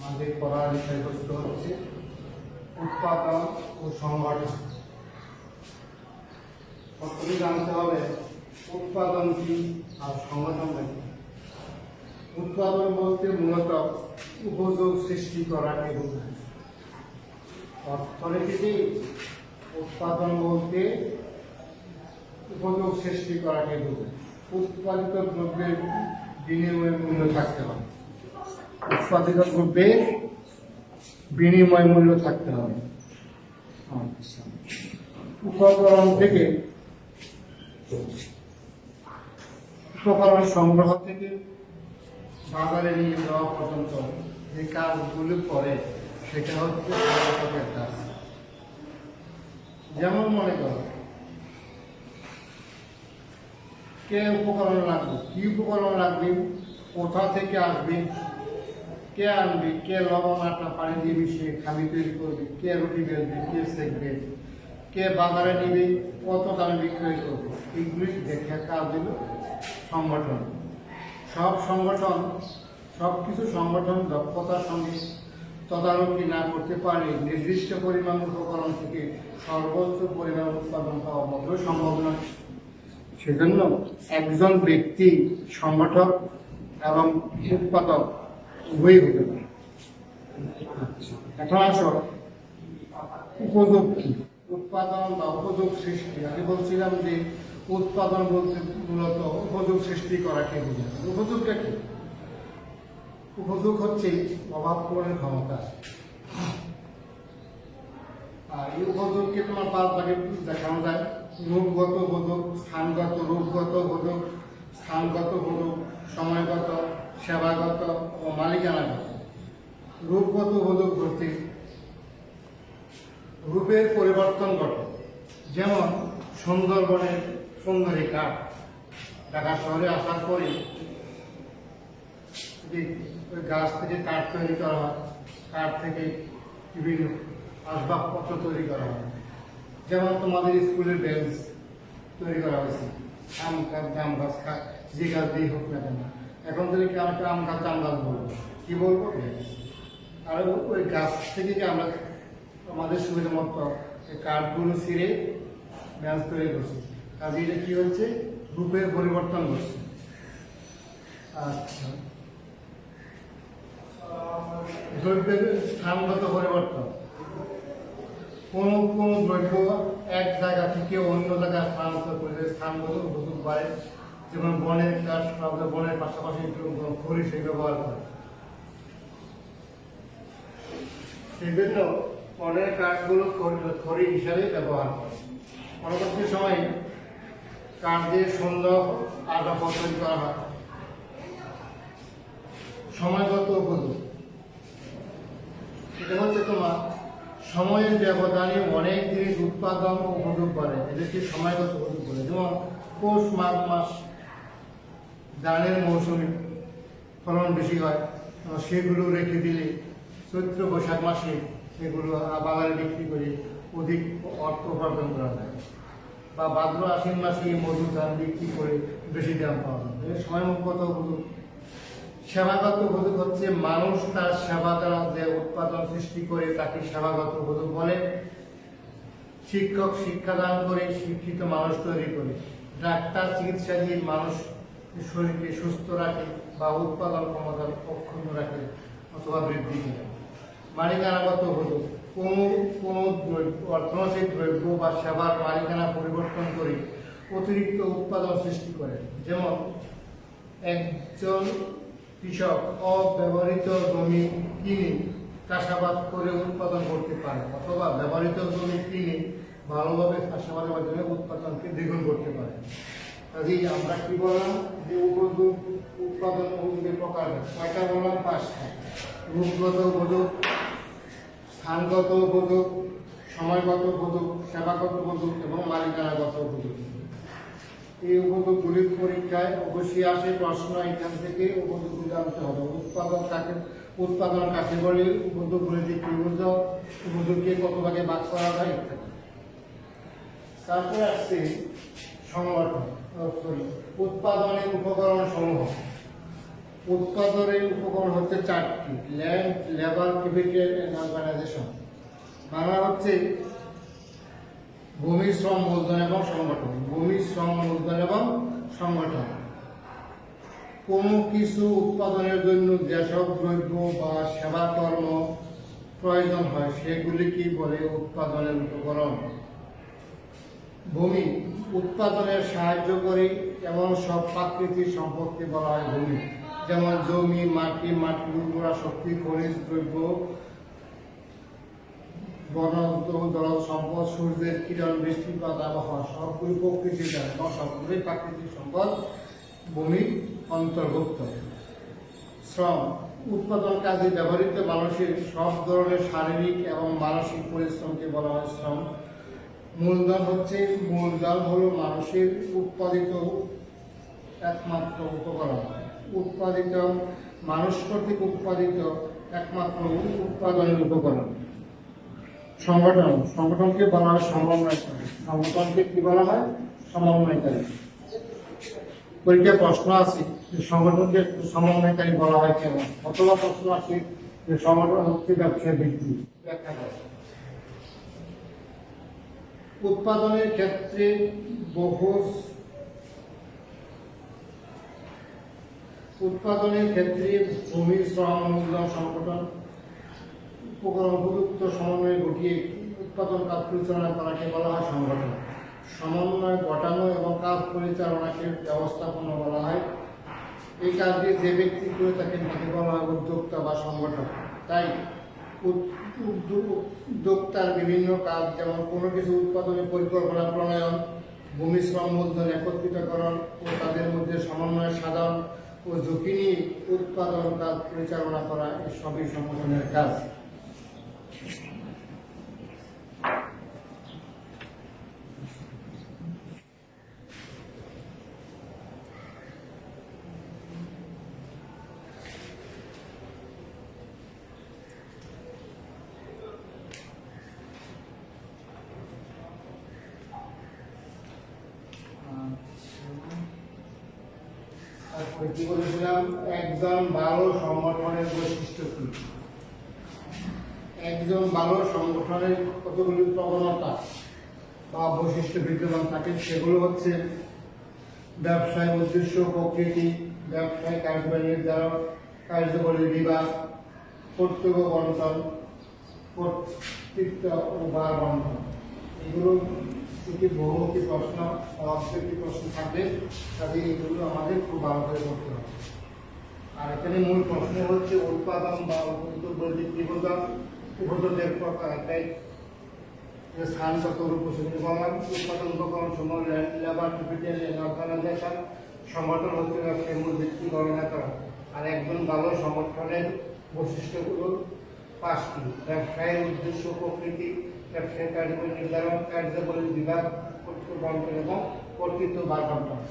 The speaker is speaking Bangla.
আমাদের পড়ার বিষয়বস্তু হচ্ছে উৎপাদন ও সংগঠন। প্রথমে জানতে হবে উৎপাদন কি আর সংগঠন কি। উৎপাদন বলতে মূলত উপযোগ সৃষ্টি করাকে বোঝায়। অর্থনীতিতে উৎপাদন বলতে উপযোগ সৃষ্টি করাকে বোঝায়। উৎপাদিত দ্রব্যের বিনিময় মূল্য থাকতে হবে। উৎপাদিত দ্রব্যের বিনিময় মূল্য থাকতে হবে। উপকরণ থেকে উপকরণ সংগ্রহ থেকে বাজারে নিয়ে যাওয়া পর্যন্ত যে কাজগুলো করে সেটা হচ্ছে সংগঠকের কাজ। যেমন মনে করো, কে উপকরণ লাগবে, কি উপকরণ লাগবে, কোথা থেকে আসবে, কে আনবে, কে লবণ আটা পানি দিয়ে মিশিয়ে খাবি তৈরি করবে, কে রুটি বেলবে, কে সেঁকবে, কে বাজারে নিবে, কত দামে বিক্রয় করবে, এইগুলি দেখে কাজ দিল সংগঠন। সব কিছু সংগঠন দক্ষতার সঙ্গে তদারকি না করতে পারলে নির্দিষ্ট পরিমাণ উপকরণ থেকে সর্বোচ্চ পরিমাণ উৎপাদন পাওয়া মোটেও সম্ভব নয়। সেজন্য একজন ব্যক্তি সংগঠক এবং উৎপাদক উভয়ই হতে পারে। এখন আসো উপযোগ কি। উৎপাদন বা উপযোগ সৃষ্টি, আমি বলছিলাম যে উৎপাদন বলতে মূলত উপযোগ সৃষ্টি করাকে বোঝায়। উপযোগটা কি? উপযোগ হচ্ছে অভাব পূরণের ক্ষমতা। আর এই উপযোগকে তোমার 5 ভাগে দেখানো যায়। রূপগত বোধক, স্থানগত, রূপগত বোধক, স্থানগত বোধক, সময়গত, সেবাগত ও মালিকানাগত। রূপগত বোধক বলতে রূপের পরিবর্তন ঘটে। যেমন সুন্দরবনের সুন্দরী কাঠ ঢাকা শহরে আসার পরে ওই গাছ থেকে কাঠ তৈরি করা হয়, কাঠ থেকে বিভিন্ন আসবাবপত্র তৈরি করা হয়। যেমন তোমাদের স্কুলের বেঞ্চ তৈরি করা হয়েছে আম গাছ, জাম গাছ, যে গাছ দিয়ে হোক না কেন। এখন যদি একটা আম গাছ, জাম গাছ বলবো, কি বলবো? আর ওই গাছ থেকে আমরা আমাদের সুবিধা মতো কাঠগুলো ছিঁড়ে বেঞ্চ তৈরি করছি। কাজে এটা কি হচ্ছে? রূপের পরিবর্তন করছে। আচ্ছা, দ্রব্যের স্থানগত পরিবর্তন। কোন দ্রব্য এক জায়গা থেকে অন্য জায়গায় স্থানান্তর করলে স্থানগত উপযোগ বাড়ে। যেমন বনের কাঠ, বনের পাশাপাশি খড়ি সেই ব্যবহার করে। সেই জন্য বনের কাঠগুলো খড়ি হিসাবে ব্যবহার করে। পরবর্তী সময়ে কাঠ দিয়ে সুন্দর আসবাবপত্র তৈরি করা হয়। সময়গত উপযোগ, এটা হচ্ছে তোমার সময়ের ব্যবধানে অনেক জিনিস উৎপাদন ও উপযোগ বাড়ে, এদেরকে সময়গত উপযোগ বলে। যেমন পৌষ মাঘ মাস ধানের মৌসুমে ফলন বেশি হয়, সেগুলো রেখে দিলে চৈত্র বৈশাখ মাসে সেগুলো বাজারে বিক্রি করে অধিক অর্থ উপার্জন করা যায়। বা ভাদ্র আশ্বিন মাসে মধু ধান বিক্রি করে বেশি দাম পাওয়া যায়। সময়গত উপযোগ। সেবাগত উপযোগ হচ্ছে মানুষ তার সেবা দ্বারা যে উৎপাদন সৃষ্টি করে তাকে সেবাগত উপযোগ বলে। শিক্ষক শিক্ষাদান করে শিক্ষিত মানুষ তৈরি করে। ডাক্তার চিকিৎসা দিয়ে মানুষ শরীরকে সুস্থ রাখে বা উৎপাদন ক্ষমতা অক্ষুণ্ণ রাখে অথবা বৃদ্ধি করে। মালিকানাগত উপযোগ, কোন অর্থনৈতিক দ্রব্য বা সেবার মালিকানা পরিবর্তন করে অতিরিক্ত উৎপাদন সৃষ্টি করে। যেমন একজন কৃষক অব্যবহৃত জমি কিনে চাষাবাদ করে উৎপাদন করতে পারে, অথবা ব্যবহৃত জমি কিনে ভালোভাবে চাষাবাদের মাধ্যমে উৎপাদনকে দ্বিগুণ করতে পারে। কাজেই আমরা কি বললাম যে উপযোগ উৎপাদন উপযোগের প্রকার কয়টা বললাম? 5টা। রূপগত উপযোগ, স্থানগত উপযোগ, সময়গত উপযোগ, সেবাগত উপযোগ এবং মালিকানাগত উপযোগ। এই উপযোগগুলির পরীক্ষায় অবশ্যই আসে প্রশ্ন, এখান থেকে উপযোগগুলি জানতে হবে। উৎপাদন কাকে বলে, উপযোগগুলিতে কি বোঝাও, উপযোগকে কত ভাগে ভাগ করা যায় ইত্যাদি। তারপরে আসছে সংগঠন, উৎপাদনের উপকরণ সমূহ। উৎপাদনের উপকরণ হচ্ছে চারটি: land, labour, capital and organisation. Bangla হচ্ছে ভূমি, শ্রম, মূলধন এবং সংগঠন। ভূমি, শ্রম, মূলধন এবং সংগঠন। কোনো কিছু উৎপাদনের জন্য যেসব দ্রব্য বা সেবা কর্ম প্রয়োজন হয় সেগুলিকে বলে উৎপাদনের উপকরণ। ভূমি উৎপাদনে সাহায্য করে এমন সব প্রাকৃতিক সম্পদকে বলা হয় ভূমি, যেমন জমি, মাটি, মাটির উর্বরা শক্তি, খনিজ দ্রব্য, বনজ জলজ সম্পদ, সূর্যের কিরণ, বৃষ্টিপাত, আবহাওয়া সবগুলি প্রকৃতির দ্বারা এবং সবগুলি প্রাকৃতিক সম্পদ ভূমির অন্তর্ভুক্ত। শ্রম উৎপাদন কাজে ব্যবহৃত মানুষের সব ধরনের শারীরিক এবং মানসিক পরিশ্রমকে বলা হয় শ্রম। মূলধন হলো মানুষের উৎপাদিত একমাত্র উপকরণ, মানুষ কর্তৃক উৎপাদিত একমাত্র উৎপাদনের উপকরণ। সংগঠনকে বলা হয় সমন্বয়কারী। সংগঠনকে কি বলা হয়? সমন্বয়কারী। পরীক্ষায় প্রশ্ন আছে যে সংগঠনকে সমন্বয়কারী বলা হয় কেন, অথবা প্রশ্ন আছে যে সংগঠন হচ্ছে ব্যবসায় ভিত্তি, ব্যাখ্যা করে। উৎপাদনের ক্ষেত্রে ভূমি, শ্রম, মূলধন, সংগঠন উপকরণ উপযুক্ত সমন্বয় ঘটিয়ে উৎপাদন কাজ পরিচালনা করাকে বলা হয় সংগঠন। সমন্বয় ঘটানো এবং কাজ পরিচালনাকে ব্যবস্থাপনা বলা হয়। এই কাজটি যে ব্যক্তি করে থাকেন তাকে বলা হয় উদ্যোক্তা বা সংগঠক। তাই উদ্যোক্তার বিভিন্ন কাজ, যেমন কোনো কিছু উৎপাদনের পরিকল্পনা প্রণয়ন, ভূমি, শ্রম, মূলধন একত্রিতকরণ ও তাদের মধ্যে সমন্বয় সাধন ও ঝুঁকি নিয়ে উৎপাদন কাজ পরিচালনা করা, এসবই সংগঠনের কাজ। কি বলেছিলাম? একজন ভালো সংগঠনের বৈশিষ্ট্য কি? একজন ভালো সংগঠনের কতগুলি প্রবণতা বা বৈশিষ্ট্য বিদ্যমান থাকে, সেগুলো হচ্ছে ব্যবসায় উদ্দেশ্য, প্রকৃতি, ব্যবসায় কার্যবাহী নির্ধারণ, কার্যবলী বিভাগ, কর্তব্য বন্টন, কর্তৃত্ব ও ভার বন্টন। এগুলো একটি বহুমুখী প্রশ্ন, অবশ্যই প্রশ্ন থাকবে, কাজে এগুলো আমাদের খুব ভালো করে করতে হবে। আর এখানে মূল প্রশ্ন হচ্ছে উৎপাদন বা উৎপাদনের প্রকার, একটাই স্থানগত উপযোগী বললাম। উৎপাদন উপকরণ সমূহ লেবার, ক্যাপিটাল এন্ড অর্গানাইজেশন। সংগঠন হচ্ছে ব্যবসায়ের মূল ভিত্তি গণনা করা। আর একজন ভালো সংগঠনের বৈশিষ্ট্যগুলো পাঁচটি: ব্যবসায়ের উদ্দেশ্য, প্রকৃতি, ব্যবসায়িক কার্যবলী নির্ধারণ, কার্যবলী বিভাগ, কর্তৃত্ব বন্টন এবং কর্তৃত্ব ভার বন্টন।